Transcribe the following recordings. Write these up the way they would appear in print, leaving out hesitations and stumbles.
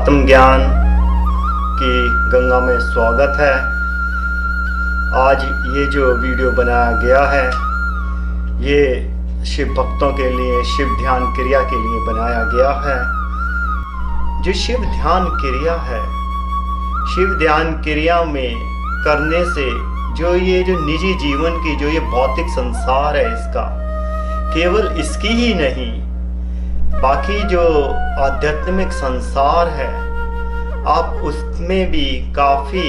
आत्मज्ञान की गंगा में स्वागत है। आज ये जो वीडियो बनाया गया है ये शिव भक्तों के लिए, शिव ध्यान क्रिया के लिए बनाया गया है। जो शिव ध्यान क्रिया है, शिव ध्यान क्रिया में करने से जो निजी जीवन की जो ये भौतिक संसार है, इसका केवल इसकी ही नहीं, बाकी जो आध्यात्मिक संसार है आप उसमें भी काफ़ी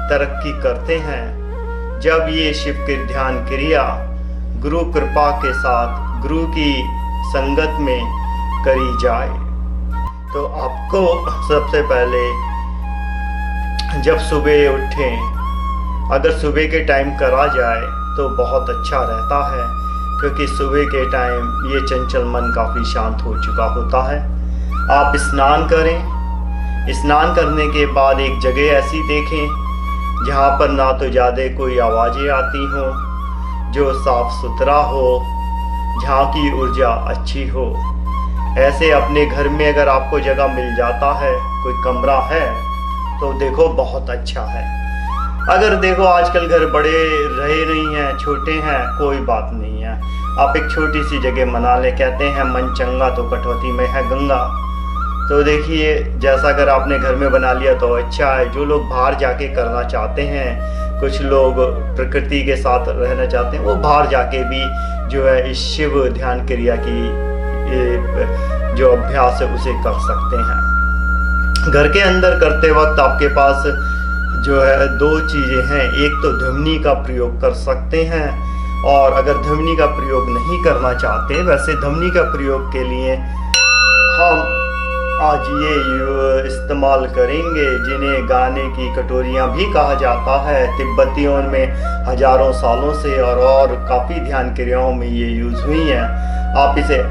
तरक्की करते हैं जब ये शिव की ध्यान क्रिया गुरु कृपा के साथ, गुरु की संगत में करी जाए। तो आपको सबसे पहले जब सुबह उठें, अगर सुबह के टाइम करा जाए तो बहुत अच्छा रहता है, क्योंकि सुबह के टाइम ये चंचल मन काफ़ी शांत हो चुका होता है। आप स्नान करें, स्नान करने के बाद एक जगह ऐसी देखें जहाँ पर ना तो ज़्यादा कोई आवाज़ें आती हों, जो साफ सुथरा हो, जहाँ की ऊर्जा अच्छी हो। ऐसे अपने घर में अगर आपको जगह मिल जाता है, कोई कमरा है तो देखो बहुत अच्छा है। अगर देखो आजकल घर बड़े रहे नहीं हैं, छोटे हैं, कोई बात नहीं है, आप एक छोटी सी जगह बना ले। कहते हैं मन चंगा तो कटौती में है गंगा। तो देखिए, जैसा अगर आपने घर में बना लिया तो अच्छा है। जो लोग बाहर जाके करना चाहते हैं, कुछ लोग प्रकृति के साथ रहना चाहते हैं, वो बाहर जाके भी जो है इस शिव ध्यान क्रिया की जो अभ्यास है उसे कर सकते हैं। घर के अंदर करते वक्त आपके पास जो है दो चीज़ें हैं। एक तो ध्वनि का प्रयोग कर सकते हैं, और अगर ध्वनि का प्रयोग नहीं करना चाहते, वैसे ध्वनि का प्रयोग के लिए हम आज ये इस्तेमाल करेंगे जिन्हें गाने की कटोरियाँ भी कहा जाता है। तिब्बतियों में हजारों सालों से और काफ़ी ध्यान क्रियाओं में ये यूज़ हुई हैं। आप इसे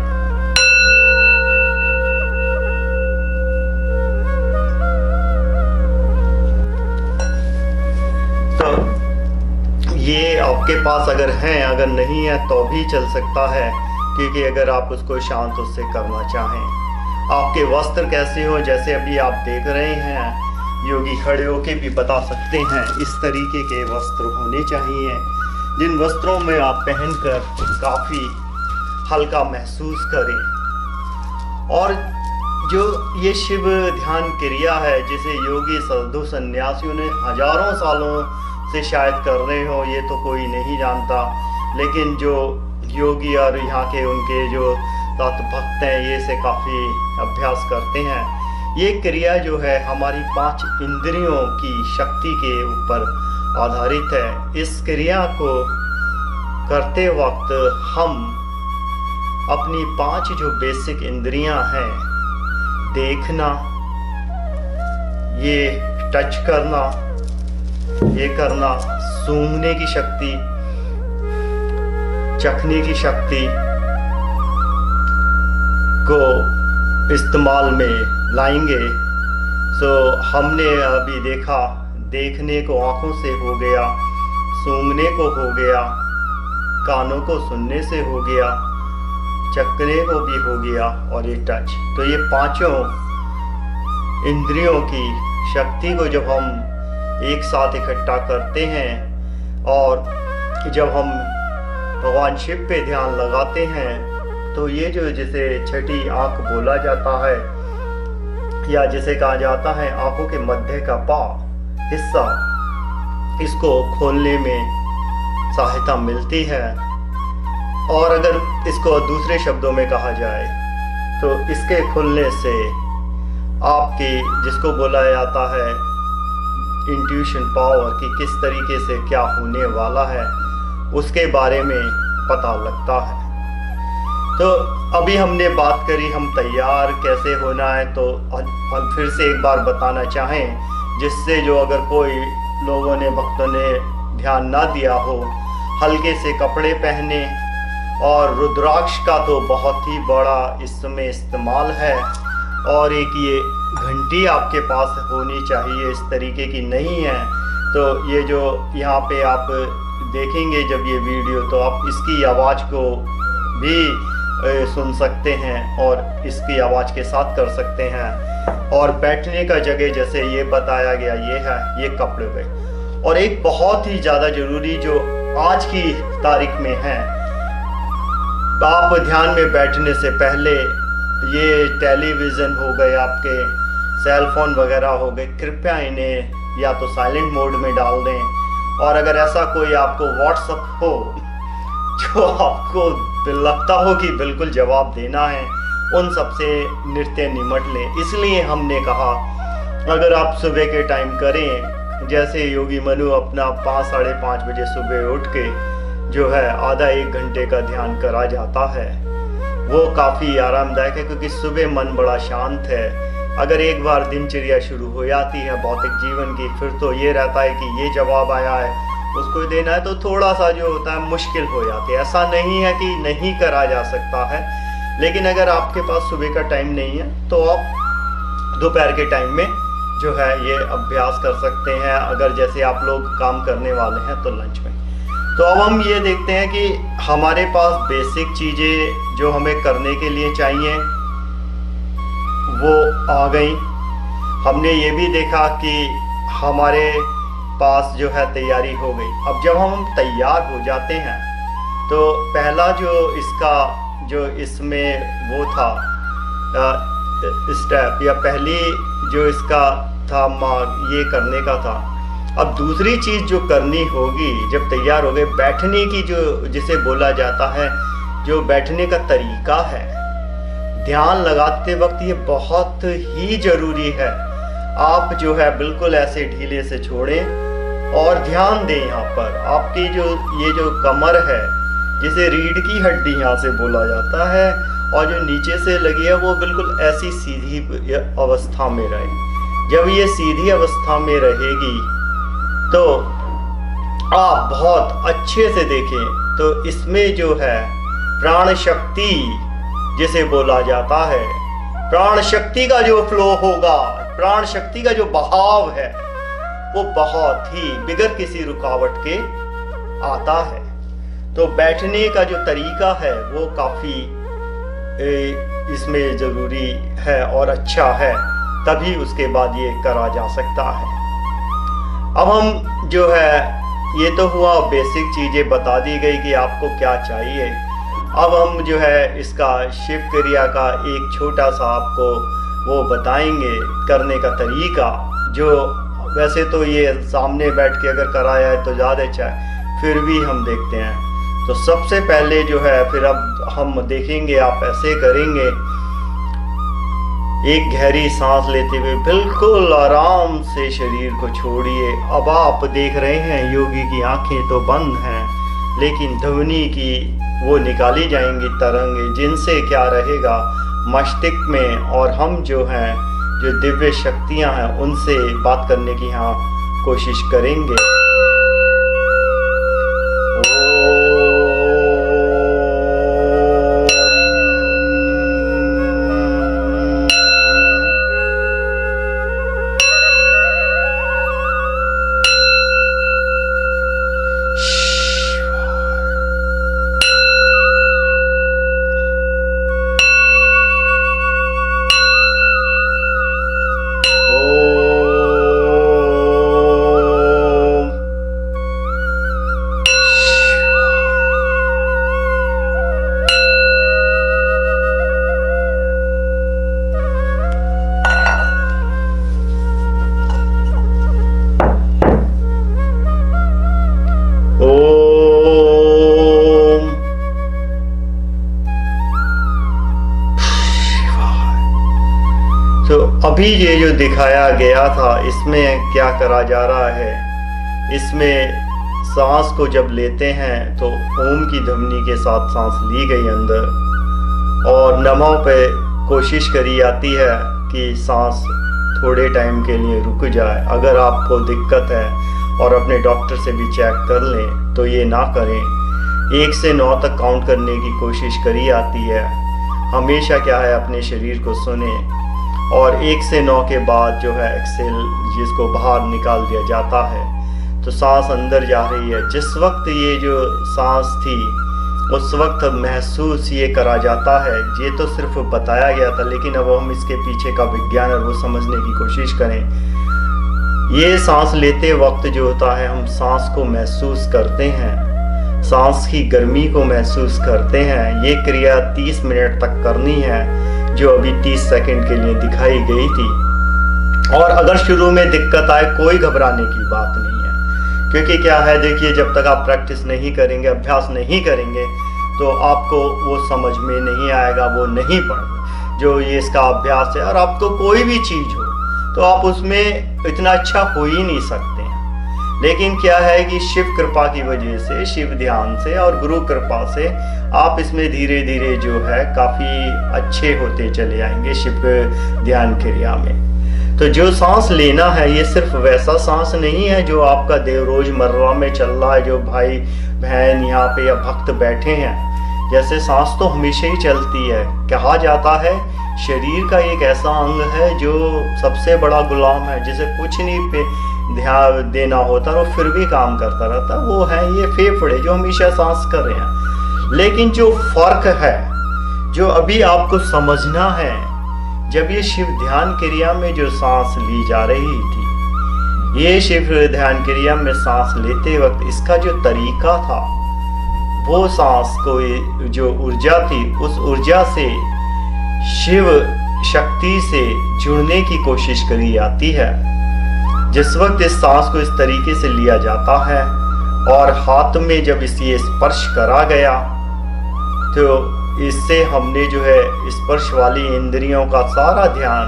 ये आपके पास अगर हैं, अगर नहीं है तो भी चल सकता है, क्योंकि अगर आप उसको शांत उससे करना चाहें। आपके वस्त्र कैसे हो, जैसे अभी आप देख रहे हैं, योगी खड़े होके भी बता सकते हैं, इस तरीके के वस्त्र होने चाहिए जिन वस्त्रों में आप पहनकर काफ़ी हल्का महसूस करें। और जो ये शिव ध्यान क्रिया है, जिसे योगी साधु सन्यासियों ने हजारों सालों से शायद कर रहे हो, ये तो कोई नहीं जानता, लेकिन जो योगी और यहाँ के उनके जो तत् भक्त हैं ये से काफ़ी अभ्यास करते हैं। ये क्रिया जो है हमारी 5 इंद्रियों की शक्ति के ऊपर आधारित है। इस क्रिया को करते वक्त हम अपनी 5 जो बेसिक इंद्रियां हैं, देखना, ये टच करना, ये करना, सूंघने की शक्ति, चखने की शक्ति को इस्तेमाल में लाएंगे। सो हमने अभी देखा, देखने को आँखों से हो गया, सूंघने को हो गया, कानों को सुनने से हो गया, चखने को भी हो गया, और ये टच। तो ये 5 इंद्रियों की शक्ति को जब हम एक साथ इकट्ठा करते हैं और जब हम भगवान शिव पे ध्यान लगाते हैं, तो ये जो जिसे छठी आंख बोला जाता है, या जिसे कहा जाता है आंखों के मध्य का हिस्सा, इसको खोलने में सहायता मिलती है। और अगर इसको दूसरे शब्दों में कहा जाए तो इसके खुलने से आपकी, जिसको बोला जाता है इंट्यूशन पावर, कि किस तरीके से क्या होने वाला है उसके बारे में पता लगता है। तो अभी हमने बात करी हम तैयार कैसे होना है, तो हम फिर से एक बार बताना चाहें, जिससे जो अगर कोई लोगों ने, भक्तों ने ध्यान ना दिया हो, हल्के से कपड़े पहने, और रुद्राक्ष का तो बहुत ही बड़ा इस समय इस्तेमाल है, और एक ये घंटी आपके पास होनी चाहिए, इस तरीके की नहीं है तो ये जो यहाँ पे आप देखेंगे जब ये वीडियो, तो आप इसकी आवाज़ को भी सुन सकते हैं और इसकी आवाज़ के साथ कर सकते हैं। और बैठने का जगह जैसे ये बताया गया ये है, ये कपड़े पे। और एक बहुत ही ज़्यादा ज़रूरी जो आज की तारीख में है, आप ध्यान में बैठने से पहले ये टेलीविज़न हो गए, आपके सेल फोन वगैरह हो गए, कृपया इन्हें या तो साइलेंट मोड में डाल दें। और अगर ऐसा कोई आपको व्हाट्सएप हो जो आपको लगता हो कि बिल्कुल जवाब देना है, उन सब से नृत्य निमट लें। इसलिए हमने कहा अगर आप सुबह के टाइम करें, जैसे योगी मनु अपना 5 साढ़े 5 बजे सुबह उठ के जो है आधा 1 घंटे का ध्यान करा जाता है, वो काफ़ी आरामदायक है, क्योंकि सुबह मन बड़ा शांत है। अगर एक बार दिनचर्या शुरू हो जाती है भौतिक जीवन की, फिर तो ये रहता है कि ये जवाब आया है उसको देना है, तो थोड़ा सा जो होता है मुश्किल हो जाती है। ऐसा नहीं है कि नहीं करा जा सकता है, लेकिन अगर आपके पास सुबह का टाइम नहीं है तो आप दोपहर के टाइम में जो है ये अभ्यास कर सकते हैं। अगर जैसे आप लोग काम करने वाले हैं तो लंच में। तो अब हम ये देखते हैं कि हमारे पास बेसिक चीज़ें जो हमें करने के लिए चाहिए वो आ गई। हमने ये भी देखा कि हमारे पास जो है तैयारी हो गई। अब जब हम तैयार हो जाते हैं तो पहला जो इसका जो इसमें वो था स्टेप या पहली जो इसका था ये करने का था। अब दूसरी चीज़ जो करनी होगी जब तैयार हो गए, बैठने की जो जिसे बोला जाता है, जो बैठने का तरीका है, ध्यान लगाते वक्त ये बहुत ही ज़रूरी है। आप जो है बिल्कुल ऐसे ढीले से छोड़ें और ध्यान दें। यहाँ पर आपकी जो ये जो कमर है, जिसे रीढ़ की हड्डी यहाँ से बोला जाता है, और जो नीचे से लगी है वो बिल्कुल ऐसी सीधी अवस्था में रहे। जब ये सीधी अवस्था में रहेगी तो आप बहुत अच्छे से देखें तो इसमें जो है प्राण शक्ति जिसे बोला जाता है, प्राण शक्ति का जो फ्लो होगा, प्राण शक्ति का जो बहाव है, वो बहुत ही बिगर किसी रुकावट के आता है। तो बैठने का जो तरीका है वो काफ़ी इसमें ज़रूरी है और अच्छा है, तभी उसके बाद ये करा जा सकता है। अब हम जो है ये तो हुआ बेसिक चीज़ें बता दी गई कि आपको क्या चाहिए। अब हम जो है इसका शिव क्रिया का एक छोटा सा आपको वो बताएंगे करने का तरीका, जो वैसे तो ये सामने बैठ के अगर कराया है तो ज़्यादा अच्छा है, फिर भी हम देखते हैं। तो सबसे पहले जो है फिर अब हम देखेंगे, आप ऐसे करेंगे, एक गहरी सांस लेते हुए बिल्कुल आराम से शरीर को छोड़िए। अब आप देख रहे हैं योगी की आंखें तो बंद हैं, लेकिन ध्वनि की वो निकाली जाएंगी तरंगे, जिनसे क्या रहेगा मस्तिष्क में, और हम जो हैं जो दिव्य शक्तियां हैं उनसे बात करने की यहाँ कोशिश करेंगे। तो अभी ये जो दिखाया गया था इसमें क्या करा जा रहा है, इसमें सांस को जब लेते हैं तो ओम की ध्वनि के साथ सांस ली गई अंदर, और नमो पे कोशिश करी जाती है कि सांस थोड़े टाइम के लिए रुक जाए। अगर आपको दिक्कत है और अपने डॉक्टर से भी चेक कर लें तो ये ना करें। 1 से 9 तक काउंट करने की कोशिश करी जाती है। हमेशा क्या है अपने शरीर को सुने, और 1 से 9 के बाद जो है एक्सेल जिसको बाहर निकाल दिया जाता है, तो सांस अंदर जा रही है। जिस वक्त ये जो सांस थी उस वक्त महसूस ये करा जाता है। ये तो सिर्फ बताया गया था, लेकिन अब हम इसके पीछे का विज्ञान और वो समझने की कोशिश करें। ये सांस लेते वक्त जो होता है, हम सांस को महसूस करते हैं, सांस की गर्मी को महसूस करते हैं। ये क्रिया 30 मिनट तक करनी है, जो अभी 30 सेकंड के लिए दिखाई गई थी। और अगर शुरू में दिक्कत आए, कोई घबराने की बात नहीं है, क्योंकि क्या है, देखिए, जब तक आप प्रैक्टिस नहीं करेंगे, अभ्यास नहीं करेंगे, तो आपको वो समझ में नहीं आएगा, वो नहीं पड़ेगा। जो ये इसका अभ्यास है, और आपको कोई भी चीज़ हो तो आप उसमें इतना अच्छा हो ही नहीं सकते हैं। लेकिन क्या है कि शिव कृपा की वजह से, शिव ध्यान से और गुरु कृपा से आप इसमें धीरे धीरे जो है काफ़ी अच्छे होते चले आएंगे शिव ध्यान क्रिया में। तो जो सांस लेना है, ये सिर्फ वैसा सांस नहीं है जो आपका देव रोजमर्रा में चल रहा है, जो भाई बहन यहाँ पे या भक्त बैठे हैं। जैसे सांस तो हमेशा ही चलती है। कहा जाता है शरीर का एक ऐसा अंग है जो सबसे बड़ा गुलाम है, जिसे कुछ नहीं पे ध्यान देना होता और फिर भी काम करता रहता, वो है ये फेफड़े, जो हमेशा सांस कर रहे हैं। लेकिन जो फर्क है, जो अभी आपको समझना है, जब ये शिव ध्यान क्रिया में जो सांस ली जा रही थी, ये शिव ध्यान क्रिया में सांस लेते वक्त इसका जो तरीका था, वो सांस को जो ऊर्जा थी, उस ऊर्जा से शिव शक्ति से जुड़ने की कोशिश करी जाती है। जिस वक्त इस सांस को इस तरीके से लिया जाता है और हाथ में जब इसे स्पर्श करा गया, तो इससे हमने जो है स्पर्श वाली इंद्रियों का सारा ध्यान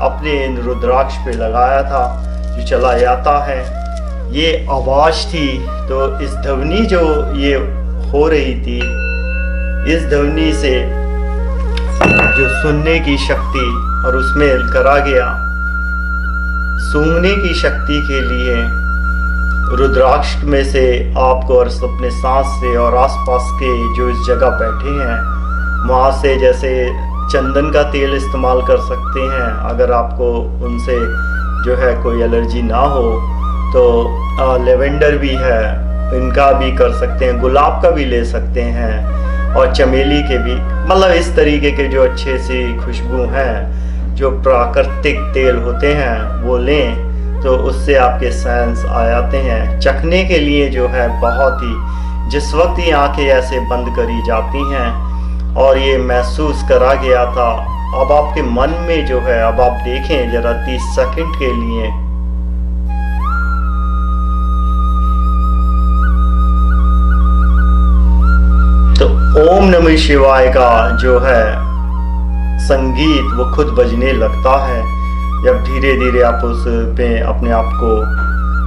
अपने इन रुद्राक्ष पे लगाया था, जो चला जाता है। ये आवाज थी, तो इस ध्वनि जो ये हो रही थी, इस ध्वनि से जो सुनने की शक्ति और उसमें करा गया सूंघने की शक्ति के लिए रुद्राक्ष में से आपको और अपने सांस से और आसपास के जो इस जगह बैठे हैं वहाँ से, जैसे चंदन का तेल इस्तेमाल कर सकते हैं, अगर आपको उनसे जो है कोई एलर्जी ना हो तो लेवेंडर भी है, इनका भी कर सकते हैं, गुलाब का भी ले सकते हैं और चमेली के भी, मतलब इस तरीके के जो अच्छे से खुशबू हैं, जो प्राकृतिक तेल होते हैं वो लें, तो उससे आपके सेंस आ जाते हैं। चखने के लिए जो है बहुत ही, जिस वक्त ये आंखें ऐसे बंद करी जाती हैं और ये महसूस करा गया था, अब आपके मन में जो है, अब आप देखें जरा 30 सेकंड के लिए, तो ओम नमः शिवाय का जो है संगीत वो खुद बजने लगता है। जब धीरे धीरे आप उस पे अपने आप को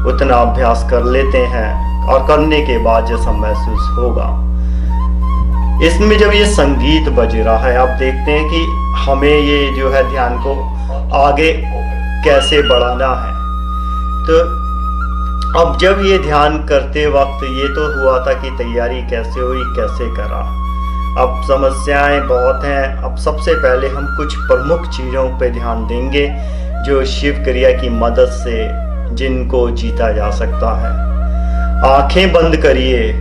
उतना अभ्यास कर लेते हैं और करने के बाद जैसा महसूस होगा, इसमें जब ये संगीत बज रहा है, आप देखते हैं कि हमें ये जो है ध्यान को आगे कैसे बढ़ाना है। तो अब जब ये ध्यान करते वक्त ये तो हुआ था कि तैयारी कैसे हुई, कैसे करा। अब समस्याएं बहुत हैं। अब सबसे पहले हम कुछ प्रमुख चीज़ों पे ध्यान देंगे जो शिव क्रिया की मदद से जिनको जीता जा सकता है। आंखें बंद करिए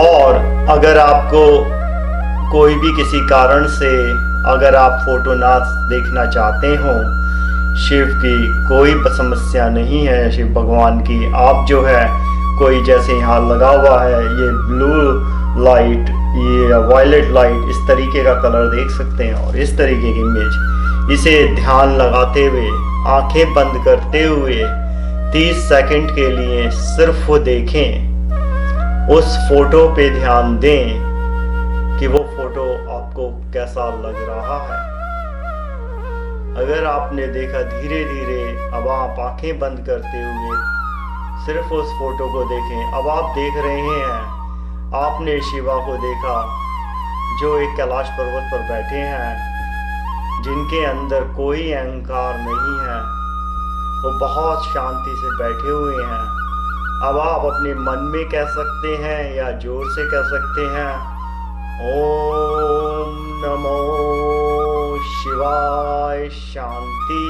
और अगर आपको कोई भी किसी कारण से अगर आप फोटो ना देखना चाहते हो, शिव की कोई समस्या नहीं है, शिव भगवान की, आप जो है कोई जैसे यहाँ लगा हुआ है ये ब्लू लाइट, ये वायलेट लाइट, इस तरीके का कलर देख सकते हैं और इस तरीके की इमेज, इसे ध्यान लगाते हुए आंखें बंद करते हुए 30 सेकंड के लिए सिर्फ वो देखें, उस फोटो पे ध्यान दें कि वो फोटो आपको कैसा लग रहा है। अगर आपने देखा धीरे धीरे, अब आप आंखें बंद करते हुए सिर्फ उस फोटो को देखें। अब आप देख रहे हैं, आपने शिवा को देखा जो एक कैलाश पर्वत पर बैठे हैं, जिनके अंदर कोई अहंकार नहीं है, वो बहुत शांति से बैठे हुए हैं। अब आप अपने मन में कह सकते हैं या जोर से कह सकते हैं, ओम नमो शिवाय शांति।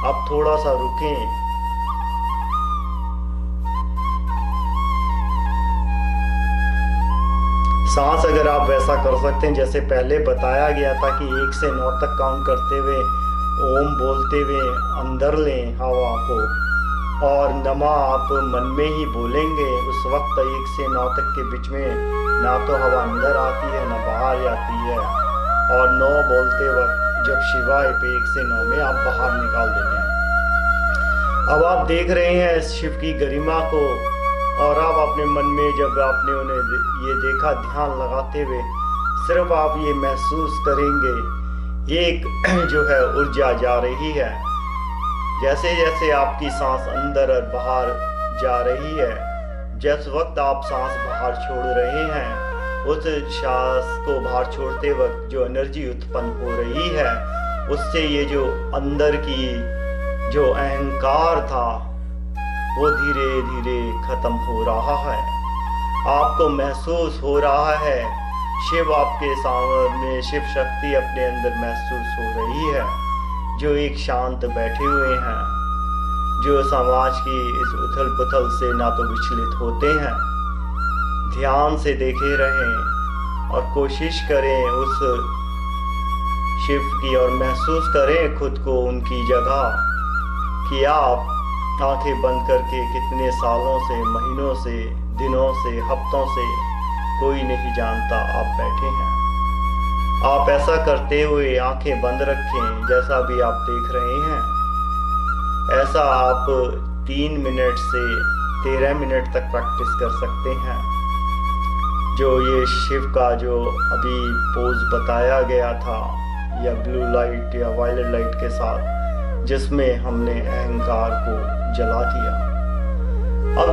अब थोड़ा सा रुकें, सांस अगर आप वैसा कर सकते हैं जैसे पहले बताया गया था कि 1 से 9 तक काउंट करते हुए ओम बोलते हुए अंदर लें हवा को, और नमा आप मन में ही बोलेंगे, उस वक्त 1 से 9 तक के बीच में ना तो हवा अंदर आती है ना बाहर जाती है, और 9 बोलते वक्त जब शिवाय पे 1 से 9 में आप बाहर निकाल देते हैं। अब आप देख रहे हैं शिव की गरिमा को, और आप अपने मन में जब आपने उन्हें ये देखा ध्यान लगाते हुए, सिर्फ आप ये महसूस करेंगे एक जो है ऊर्जा जा रही है। जैसे जैसे आपकी सांस अंदर और बाहर जा रही है, जिस वक्त आप सांस बाहर छोड़ रहे हैं, उस सांस को बाहर छोड़ते वक्त जो एनर्जी उत्पन्न हो रही है, उससे ये जो अंदर की जो अहंकार था वो धीरे धीरे खत्म हो रहा है। आपको महसूस हो रहा है शिव आपके सामने, शिव शक्ति अपने अंदर महसूस हो रही है, जो एक शांत बैठे हुए हैं, जो समाज की इस उथल पुथल से ना तो विचलित होते हैं। ध्यान से देखे रहें और कोशिश करें उस शिव की, और महसूस करें खुद को उनकी जगह कि आप आंखें बंद करके कितने सालों से, महीनों से, दिनों से, हफ्तों से, कोई नहीं जानता आप बैठे हैं। आप ऐसा करते हुए आंखें बंद रखें जैसा भी आप देख रहे हैं। ऐसा आप 3 मिनट से 13 मिनट तक प्रैक्टिस कर सकते हैं। जो ये शिव का जो अभी पोज बताया गया था, या ब्लू लाइट या वायलेट लाइट के साथ, जिसमें हमने अहंकार को जला दिया। अब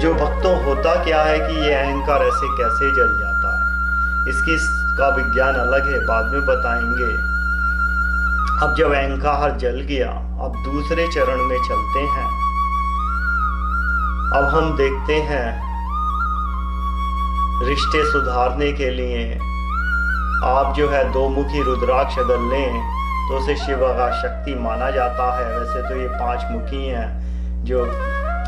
जो भक्तों होता क्या है कि ये अहंकार ऐसे कैसे जल जाता है, इसकी का विज्ञान अलग है, बाद में बताएंगे। अब जब अहंकार जल गया, अब दूसरे चरण में चलते हैं। अब हम देखते हैं रिश्ते सुधारने के लिए आप जो है 2 मुखी रुद्राक्ष अगर लें तो उसे शिव का शक्ति माना जाता है। वैसे तो ये 5 मुखी हैं जो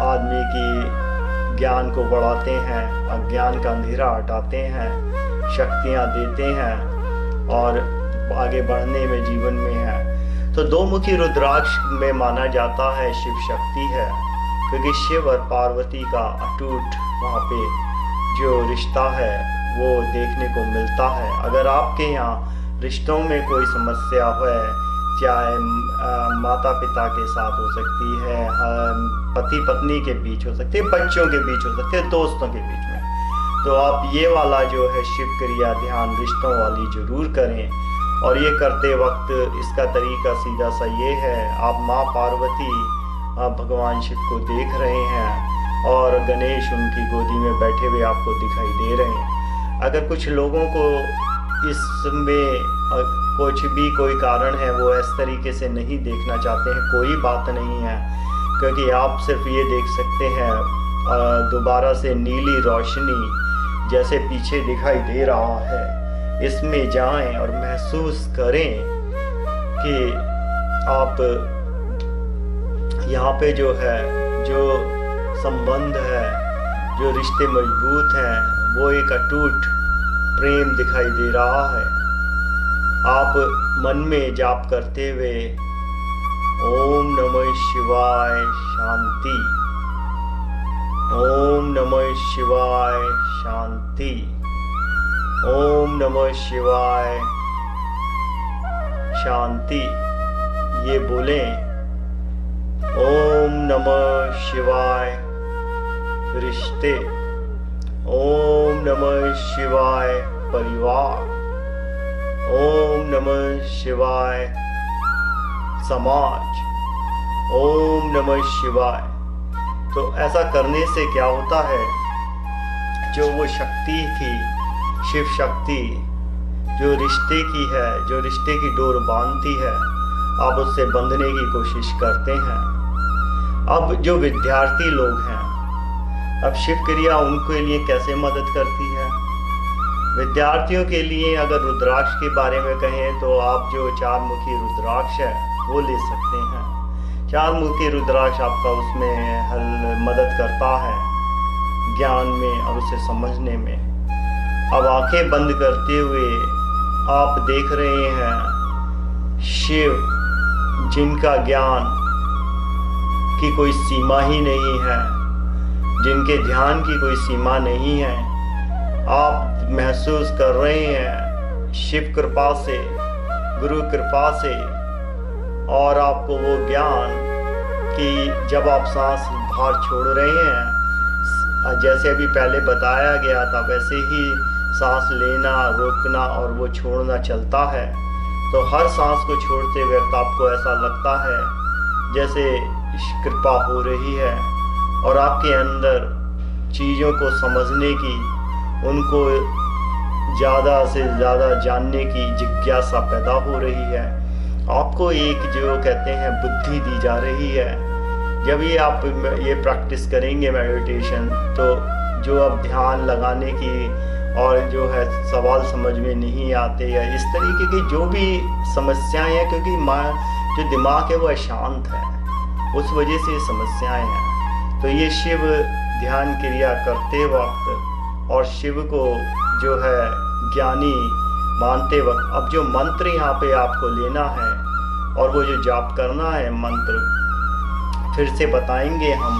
आदमी की ज्ञान को बढ़ाते हैं, अज्ञान का अंधेरा हटाते हैं, शक्तियाँ देते हैं और आगे बढ़ने में जीवन में है। तो 2 मुखी रुद्राक्ष में माना जाता है शिव शक्ति है, क्योंकि शिव और पार्वती का अटूट वहाँ पे जो रिश्ता है वो देखने को मिलता है। अगर आपके यहाँ रिश्तों में कोई समस्या है, चाहे माता पिता के साथ हो सकती है, पति पत्नी के बीच हो सकती है, बच्चों के बीच हो सकती है, दोस्तों के बीच में, तो आप ये वाला जो है शिव क्रिया ध्यान रिश्तों वाली जरूर करें। और ये करते वक्त इसका तरीका सीधा सा ये है, आप माँ पार्वती भगवान शिव को देख रहे हैं और गणेश उनकी गोदी में बैठे हुए आपको दिखाई दे रहे हैं। अगर कुछ लोगों को इसमें कुछ भी कोई कारण है, वो इस तरीके से नहीं देखना चाहते हैं, कोई बात नहीं है, क्योंकि आप सिर्फ ये देख सकते हैं दोबारा से नीली रोशनी जैसे पीछे दिखाई दे रहा है, इसमें जाएं और महसूस करें कि आप यहाँ पे जो है, जो संबंध है, जो रिश्ते मजबूत हैं, वो एक अटूट प्रेम दिखाई दे रहा है। आप मन में जाप करते हुए ओम नमः शिवाय शांति, ओम नमः शिवाय शांति, ओम नमः शिवाय शांति, ये बोलें। ओम नमः शिवाय रिश्ते, ओम नमः शिवाय परिवार, ओम नमः शिवाय समाज, ओम नमः शिवाय। तो ऐसा करने से क्या होता है, जो वो शक्ति थी, शिव शक्ति जो रिश्ते की है, जो रिश्ते की डोर बांधती है, आप उससे बंधने की कोशिश करते हैं। अब जो विद्यार्थी लोग हैं, अब शिव क्रिया उनके लिए कैसे मदद करती है। विद्यार्थियों के लिए अगर रुद्राक्ष के बारे में कहें तो आप जो 4 मुखी रुद्राक्ष है वो ले सकते हैं। 4 मुखी रुद्राक्ष आपका उसमें मदद करता है ज्ञान में और उसे समझने में। अब आंखें बंद करते हुए आप देख रहे हैं शिव, जिनका ज्ञान की कोई सीमा ही नहीं है, जिनके ध्यान की कोई सीमा नहीं है। आप महसूस कर रहे हैं शिव कृपा से, गुरु कृपा से, और आपको वो ज्ञान कि जब आप सांस बाहर छोड़ रहे हैं, जैसे अभी पहले बताया गया था, वैसे ही सांस लेना, रोकना और वो छोड़ना चलता है। तो हर सांस को छोड़ते वक्त आपको ऐसा लगता है जैसे कृपा हो रही है, और आपके अंदर चीज़ों को समझने की, उनको ज़्यादा से ज़्यादा जानने की जिज्ञासा पैदा हो रही है। आपको एक जो कहते हैं बुद्धि दी जा रही है। जब ये आप ये प्रैक्टिस करेंगे मेडिटेशन, तो जो अब ध्यान लगाने की और जो है सवाल समझ में नहीं आते या इस तरीके की जो भी समस्याएं हैं, क्योंकि जो दिमाग है वो अशांत है, उस वजह से समस्याएं हैं। तो ये शिव ध्यान क्रिया करते वक्त और शिव को जो है ज्ञानी मानते वक्त, अब जो मंत्र यहाँ पे आपको लेना है और वो जो जाप करना है मंत्र, फिर से बताएंगे हम।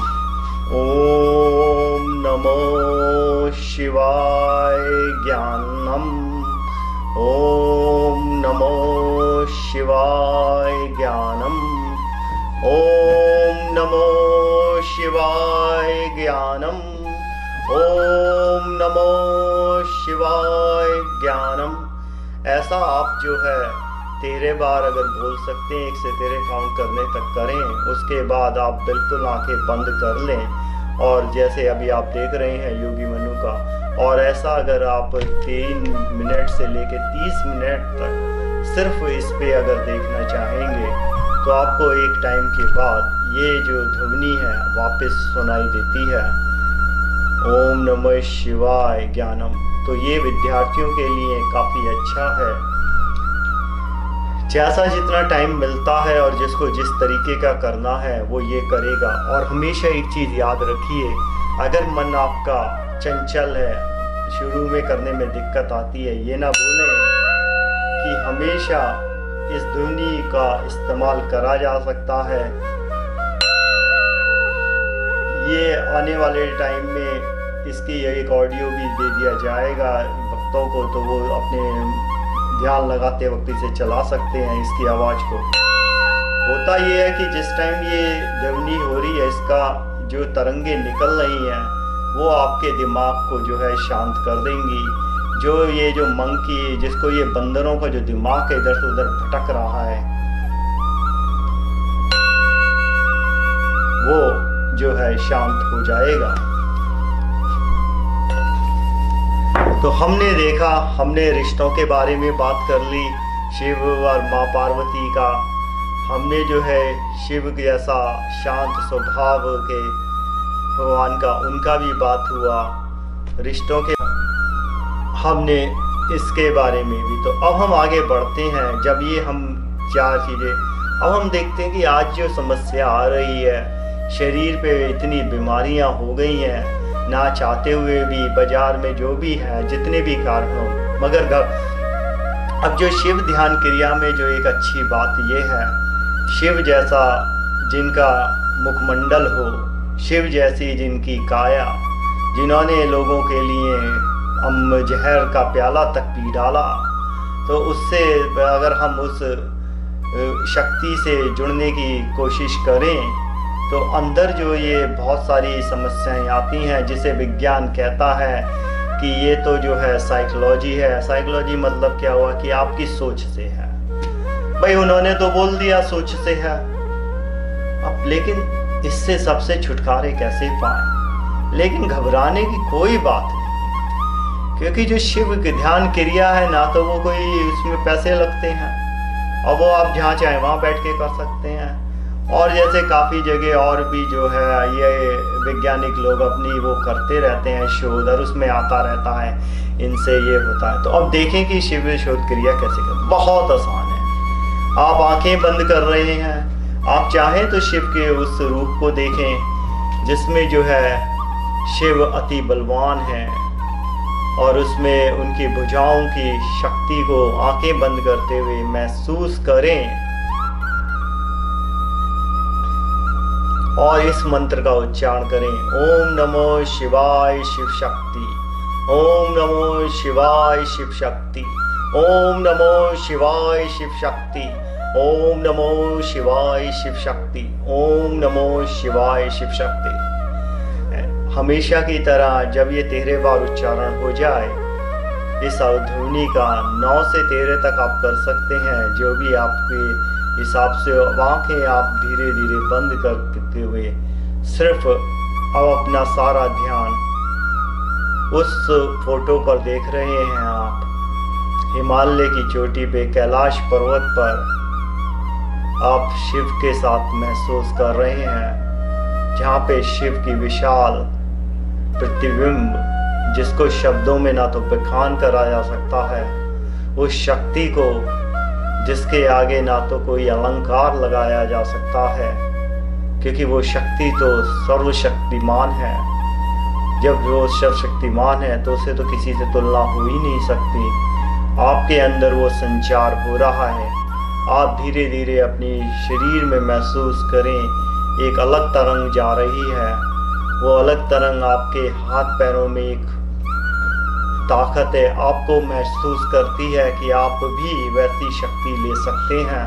ओम नमो शिवाय ज्ञानम, ओम नमो शिवाय ज्ञानम, ओम नमो शिवाय ज्ञानम, ओम नमो शिवाय ज्ञानम। ऐसा आप जो है 13 बार अगर बोल सकते हैं, 1 से 13 काउंट करने तक करें। उसके बाद आप बिल्कुल आंखें बंद कर लें, और जैसे अभी आप देख रहे हैं योगी मनु का, और ऐसा अगर आप 3 मिनट से लेकर 30 मिनट तक सिर्फ इस पे अगर देखना चाहेंगे, तो आपको एक टाइम के बाद ये जो ध्वनि है वापस सुनाई देती है, ओम नमः शिवाय ज्ञानम। तो ये विद्यार्थियों के लिए काफ़ी अच्छा है। जैसा जितना टाइम मिलता है और जिसको जिस तरीके का करना है वो ये करेगा। और हमेशा एक चीज़ याद रखिए, अगर मन आपका चंचल है, शुरू में करने में दिक्कत आती है, ये ना बोलें कि हमेशा इस ध्वनि का इस्तेमाल करा जा सकता है। ये आने वाले टाइम में इसकी एक ऑडियो भी दे दिया जाएगा भक्तों को, तो वो अपने ध्यान लगाते वक्त इसे चला सकते हैं इसकी आवाज़ को। होता ये है कि जिस टाइम ये ध्वनि हो रही है, इसका जो तरंगे निकल रही हैं वो आपके दिमाग को जो है शांत कर देंगी। जो ये जो मंकी, जिसको ये बंदरों का जो दिमाग है इधर से उधर भटक रहा है, वो जो है शांत हो जाएगा। तो हमने देखा, हमने रिश्तों के बारे में बात कर ली, शिव और माँ पार्वती का। हमने जो है शिव जैसा शांत स्वभाव के भगवान का, उनका भी बात हुआ। रिश्तों के हमने इसके बारे में भी। तो अब हम आगे बढ़ते हैं। जब ये हम 4 चीज़ें, अब हम देखते हैं कि आज जो समस्या आ रही है, शरीर पे इतनी बीमारियां हो गई हैं, ना चाहते हुए भी, बाजार में जो भी है, जितने भी कारण हो, मगर अब जो शिव ध्यान क्रिया में जो एक अच्छी बात ये है, शिव जैसा जिनका मुखमंडल हो, शिव जैसी जिनकी काया, जिन्होंने लोगों के लिए जहर का प्याला तक पी डाला, तो उससे अगर हम उस शक्ति से जुड़ने की कोशिश करें, तो अंदर जो ये बहुत सारी समस्याएं आती हैं, जिसे विज्ञान कहता है कि ये तो जो है साइकोलॉजी है। साइकोलॉजी मतलब क्या हुआ कि आपकी सोच से है। भाई उन्होंने तो बोल दिया सोच से है, अब लेकिन इससे सबसे छुटकारे कैसे पाएं? लेकिन घबराने की कोई बात नहीं, क्योंकि जो शिव की ध्यान क्रिया है ना, तो वो कोई उसमें पैसे लगते हैं, और वो आप जहाँ चाहें वहाँ बैठ के कर सकते हैं। और जैसे काफ़ी जगह और भी जो है ये वैज्ञानिक लोग अपनी वो करते रहते हैं शोध, और उसमें आता रहता है इनसे ये होता है। तो अब देखें कि शिव शोध क्रिया कैसे कर, बहुत आसान है। आप आंखें बंद कर रहे हैं, आप चाहें तो शिव के उस रूप को देखें जिसमें जो है शिव अति बलवान है, और उसमें उनकी भुजाओं की शक्ति को आंखें बंद करते हुए महसूस करें और इस मंत्र का उच्चारण करें। ओम नमो शिवाय शिव शक्ति, ओम नमो शिवाय शिव शक्ति, ओम नमो शिवाय शिव शक्ति, ओम नमो शिवाय शिव शक्ति, ओम नमो शिवाय शिव शक्ति। हमेशा की तरह जब ये 13 बार उच्चारण हो जाए, इस ध्वनि का 9 से 13 तक आप कर सकते हैं, जो भी आपके हिसाब से। आंखें आप धीरे धीरे बंद करते हुए सिर्फ अब अपना सारा ध्यान उस फोटो पर देख रहे हैं। आप हिमालय की चोटी पे कैलाश पर्वत पर आप शिव के साथ महसूस कर रहे हैं, जहाँ पे शिव की विशाल प्रतिबिंब, जिसको शब्दों में ना तो बखान करा जा सकता है, उस शक्ति को जिसके आगे ना तो कोई अलंकार लगाया जा सकता है, क्योंकि वो शक्ति तो सर्वशक्तिमान है। जब वो सर्वशक्तिमान है तो उसे तो किसी से तुलना हो ही नहीं सकती। आपके अंदर वो संचार हो रहा है। आप धीरे धीरे अपनी शरीर में महसूस करें, एक अलग तरंग जा रही है। वो अलग तरंग आपके हाथ पैरों में एक ताकत है, आपको महसूस करती है कि आप भी वैसी शक्ति ले सकते हैं।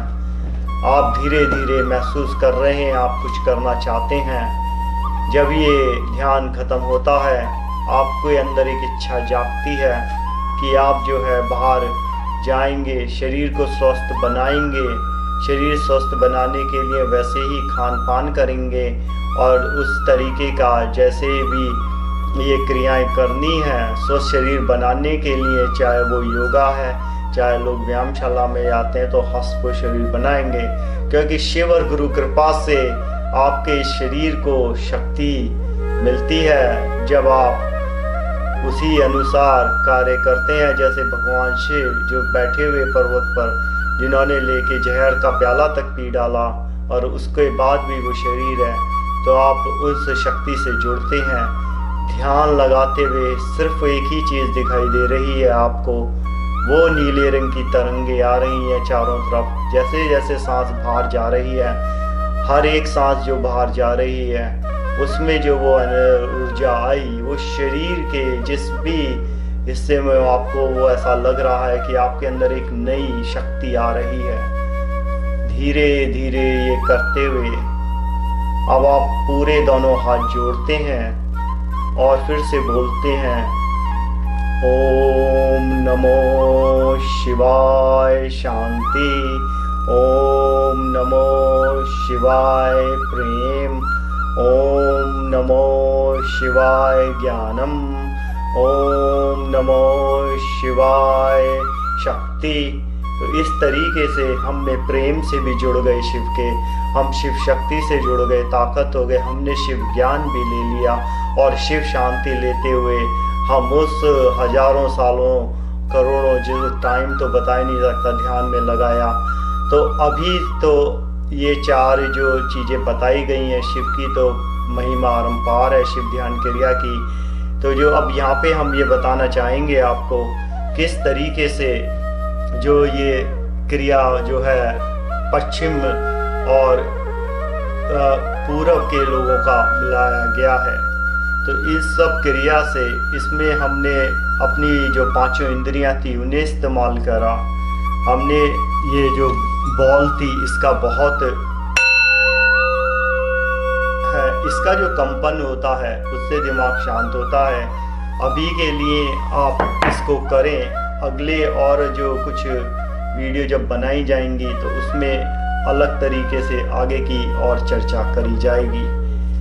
आप धीरे धीरे महसूस कर रहे हैं, आप कुछ करना चाहते हैं। जब ये ध्यान खत्म होता है, आपके अंदर एक इच्छा जागती है कि आप जो है बाहर जाएंगे, शरीर को स्वस्थ बनाएंगे। शरीर स्वस्थ बनाने के लिए वैसे ही खान पान करेंगे और उस तरीके का जैसे भी ये क्रियाएं करनी है स्वस्थ शरीर बनाने के लिए, चाहे वो योगा है, चाहे लोग व्यायामशाला में आते हैं तो हस्त को शरीर बनाएंगे, क्योंकि शिव और गुरु कृपा से आपके शरीर को शक्ति मिलती है जब आप उसी अनुसार कार्य करते हैं। जैसे भगवान शिव जो बैठे हुए पर्वत पर, जिन्होंने लेके जहर का प्याला तक पी डाला और उसके बाद भी वो शरीर है, तो आप उस शक्ति से जुड़ते हैं। ध्यान लगाते हुए सिर्फ एक ही चीज़ दिखाई दे रही है आपको, वो नीले रंग की तरंगे आ रही हैं चारों तरफ। जैसे जैसे सांस बाहर जा रही है, हर एक सांस जो बाहर जा रही है उसमें जो वो ऊर्जा आई, वो शरीर के जिस भी हिस्से में आपको वो ऐसा लग रहा है कि आपके अंदर एक नई शक्ति आ रही है। धीरे धीरे ये करते हुए अब आप पूरे दोनों हाथ जोड़ते हैं और फिर से बोलते हैं, ओम नमो शिवाय शांति, ओम नमो शिवाय प्रेम, ओम नमो शिवाय ज्ञानम, ओम नमो शिवाय शक्ति। तो इस तरीके से हमने प्रेम से भी जुड़ गए शिव के, हम शिव शक्ति से जुड़ गए, ताकत हो गए, हमने शिव ज्ञान भी ले लिया और शिव शांति लेते हुए हम उस हजारों सालों करोड़ों जो टाइम तो बता ही नहीं सकता ध्यान में लगाया। तो अभी तो ये 4 जो चीज़ें बताई गई हैं शिव की, तो महिमा अपरंपार है शिव ध्यान क्रिया की। तो जो अब यहाँ पे हम ये बताना चाहेंगे आपको किस तरीके से जो ये क्रिया जो है पश्चिम और पूर्व के लोगों का मिलाया गया है। तो इस सब क्रिया से इसमें हमने अपनी जो 5 इंद्रियां थी उन्हें इस्तेमाल करा। हमने ये जो बॉल थी इसका बहुत है, इसका जो कंपन होता है उससे दिमाग शांत होता है। अभी के लिए आप इसको करें, अगले और जो कुछ वीडियो जब बनाई जाएंगी तो उसमें अलग तरीके से आगे की और चर्चा करी जाएगी।